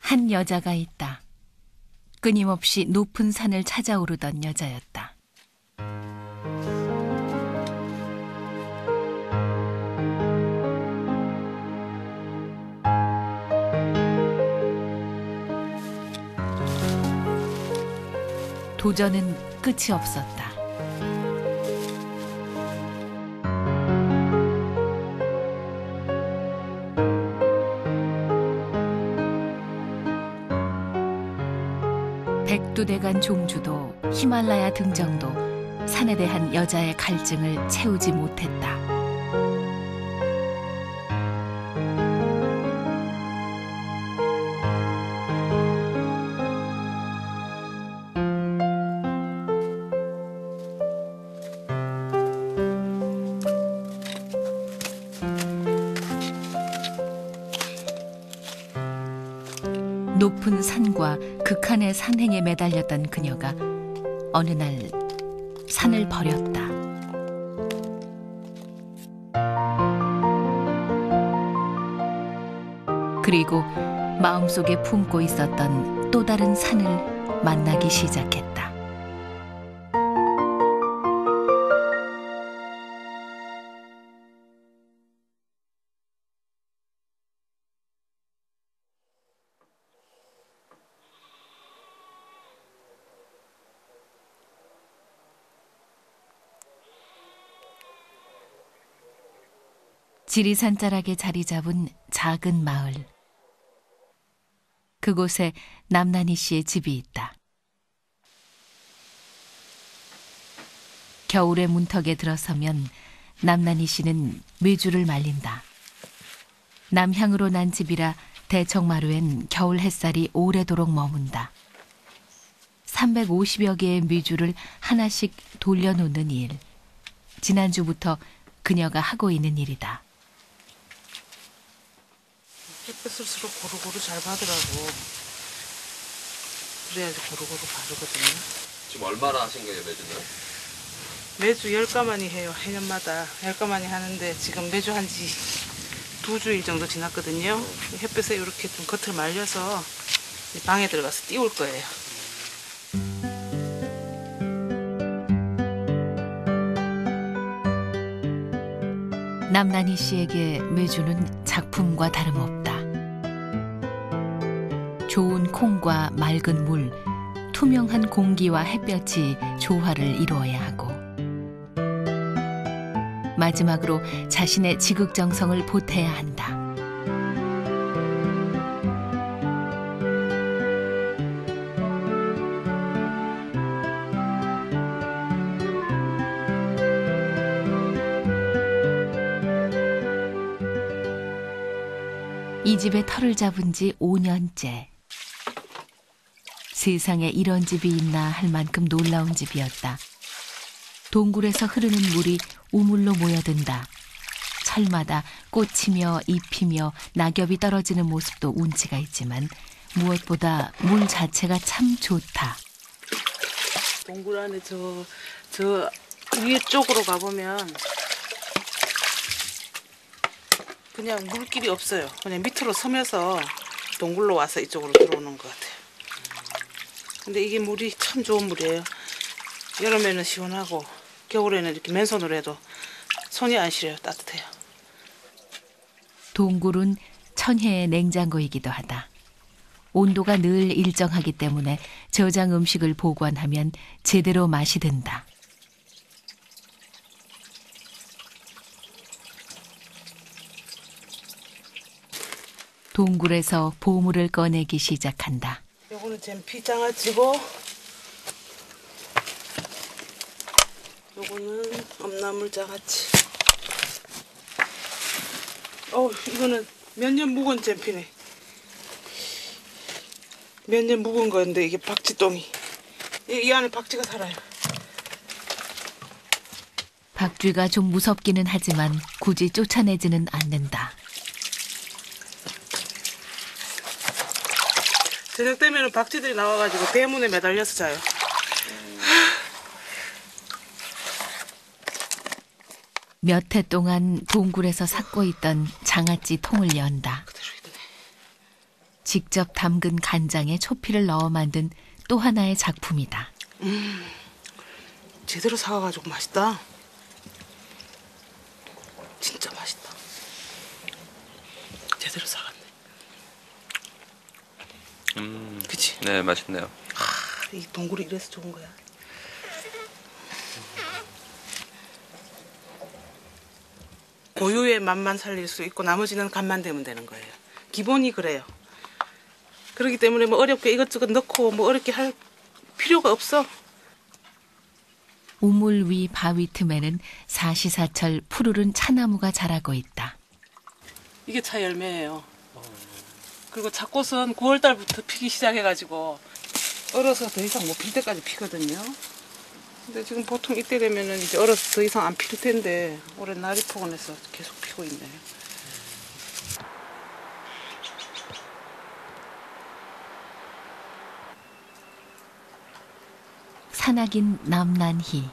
한 여자가 있다. 끊임없이 높은 산을 찾아오르던 여자였다. 도전은 끝이 없었다. 백두대간 종주도 히말라야 등정도 산에 대한 여자의 갈증을 채우지 못했다. 높은 산과 극한의 산행에 매달렸던 그녀가 어느 날 산을 버렸다. 그리고 마음속에 품고 있었던 또 다른 산을 만나기 시작했다. 지리산 자락에 자리 잡은 작은 마을. 그곳에 남난희 씨의 집이 있다. 겨울의 문턱에 들어서면 남난희 씨는 메주를 말린다. 남향으로 난 집이라 대청마루엔 겨울 햇살이 오래도록 머문다. 350여 개의 메주를 하나씩 돌려놓는 일. 지난주부터 그녀가 하고 있는 일이다. 햇볕을수록 고루고루 잘 받으라고. 그래야지 고루고루 바르거든요. 지금 얼마나 하신 거예요, 매주는? 매주 10가마니 해요. 해년마다 10가마니 하는데 지금 매주 한 지 2주일 정도 지났거든요. 햇볕에 이렇게 좀 겉을 말려서 방에 들어가서 띄울 거예요. 남난희 씨에게 메주는 작품과 다름없다. 좋은 콩과 맑은 물, 투명한 공기와 햇볕이 조화를 이루어야 하고 마지막으로 자신의 지극정성을 보태야 한다. 이 집에 터를 잡은 지 5년째. 세상에 이런 집이 있나 할 만큼 놀라운 집이었다. 동굴에서 흐르는 물이 우물로 모여든다. 철마다 꽃이며 잎이며 낙엽이 떨어지는 모습도 운치가 있지만 무엇보다 물 자체가 참 좋다. 동굴 안에 저 위에 쪽으로 가보면 그냥 물길이 없어요. 그냥 밑으로 서면서 동굴로 와서 이쪽으로 들어오는 것 같아요. 근데 이게 물이 참 좋은 물이에요. 여름에는 시원하고 겨울에는 이렇게 맨손으로 해도 손이 안 시려요. 따뜻해요. 동굴은 천혜의 냉장고이기도 하다. 온도가 늘 일정하기 때문에 저장 음식을 보관하면 제대로 맛이 든다. 동굴에서 보물을 꺼내기 시작한다. 요거는 잼피 장아찌고 요거는 엄나물 장아찌. 이거는 몇 년 묵은 잼피네. 몇 년 묵은 건데 이게 박쥐똥이. 이 안에 박쥐가 살아요. 박쥐가 좀 무섭기는 하지만 굳이 쫓아내지는 않는다. 저녁 되면 박쥐들이 나와가지고 대문에 매달려서 자요. 몇 해 동안 동굴에서 삭고 있던 장아찌 통을 연다. 직접 담근 간장에 초피를 넣어 만든 또 하나의 작품이다. 제대로 사와가지고 맛있다. 진짜 맛있다. 제대로 사갔네. 그치? 네, 맛있네요. 이 동굴이 이래서 좋은 거야. 고유의 맛만 살릴 수 있고 나머지는 간만 되면 되는 거예요. 기본이 그래요. 그렇기 때문에 뭐 어렵게 이것저것 넣고 뭐 어렵게 할 필요가 없어. 우물 위 바위 틈에는 사시사철 푸르른 차나무가 자라고 있다. 이게 차 열매예요. 그리고 잡꽃은 9월 달부터 피기 시작해가지고 얼어서 더 이상 못 필 때까지 피거든요. 근데 지금 보통 이때 되면은 이제 얼어서 더 이상 안 필 텐데 올해 날이 포근해서 계속 피고 있네요. 산악인 남난희,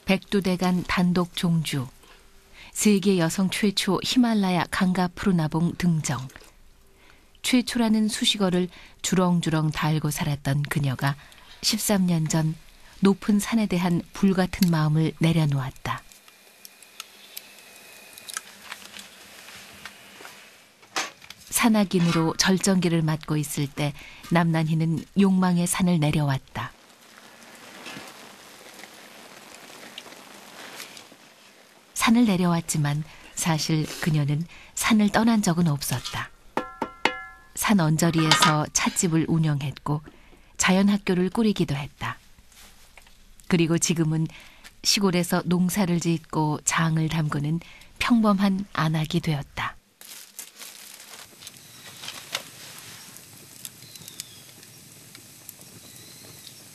백두대간 단독 종주, 세계 여성 최초 히말라야 강가 푸르나봉 등정. 최초라는 수식어를 주렁주렁 달고 살았던 그녀가 13년 전 높은 산에 대한 불같은 마음을 내려놓았다. 산악인으로 절정기를 맞고 있을 때 남난희는 욕망의 산을 내려왔다. 산을 내려왔지만 사실 그녀는 산을 떠난 적은 없었다. 산 언저리에서 찻집을 운영했고 자연학교를 꾸리기도 했다. 그리고 지금은 시골에서 농사를 짓고 장을 담그는 평범한 안악이 되었다.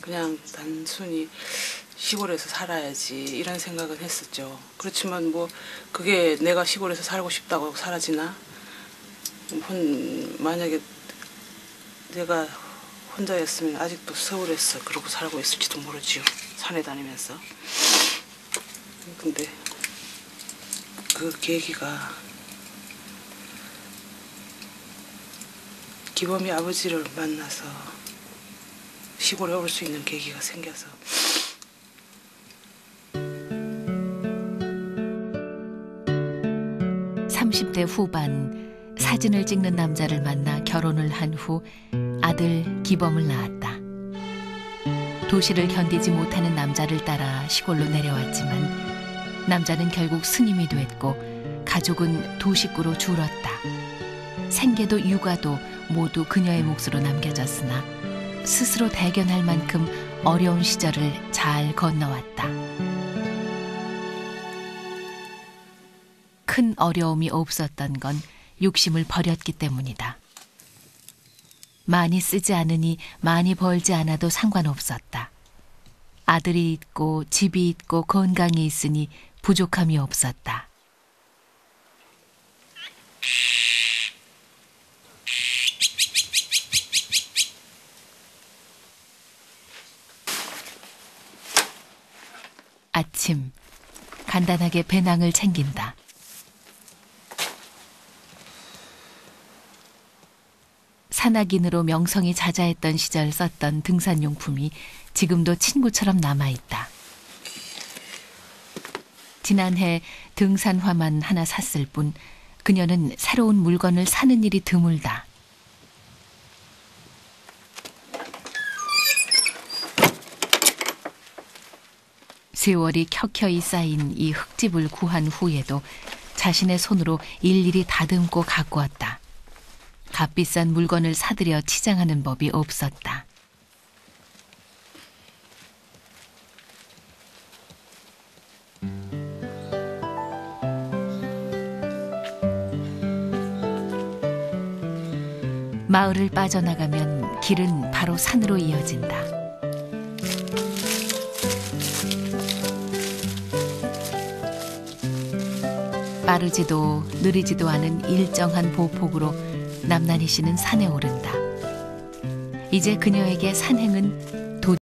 그냥 단순히 시골에서 살아야지 이런 생각은 했었죠. 그렇지만 뭐 그게 내가 시골에서 살고 싶다고 사라지나? 만약에 내가 혼자였으면 아직도 서울에서 그러고 살고 있을지도 모르지요. 산에 다니면서. 근데 그 계기가 기범이 아버지를 만나서 시골에 올 수 있는 계기가 생겨서. (30대) 후반 사진을 찍는 남자를 만나 결혼을 한 후 아들 기범을 낳았다. 도시를 견디지 못하는 남자를 따라 시골로 내려왔지만 남자는 결국 스님이 됐고 가족은 도식구로 줄었다. 생계도 육아도 모두 그녀의 몫으로 남겨졌으나 스스로 대견할 만큼 어려운 시절을 잘 건너왔다. 큰 어려움이 없었던 건 욕심을 버렸기 때문이다. 많이 쓰지 않으니 많이 벌지 않아도 상관없었다. 아들이 있고 집이 있고 건강이 있으니 부족함이 없었다. 아침, 간단하게 배낭을 챙긴다. 산악인으로 명성이 자자했던 시절 썼던 등산용품이 지금도 친구처럼 남아있다. 지난해 등산화만 하나 샀을 뿐 그녀는 새로운 물건을 사는 일이 드물다. 세월이 켜켜이 쌓인 이 흙집을 구한 후에도 자신의 손으로 일일이 다듬고 가꾸었다. 값비싼 물건을 사들여 치장하는 법이 없었다. 마을을 빠져나가면 길은 바로 산으로 이어진다. 빠르지도 느리지도 않은 일정한 보폭으로 남난희 씨는 산에 오른다. 이제 그녀에게 산행은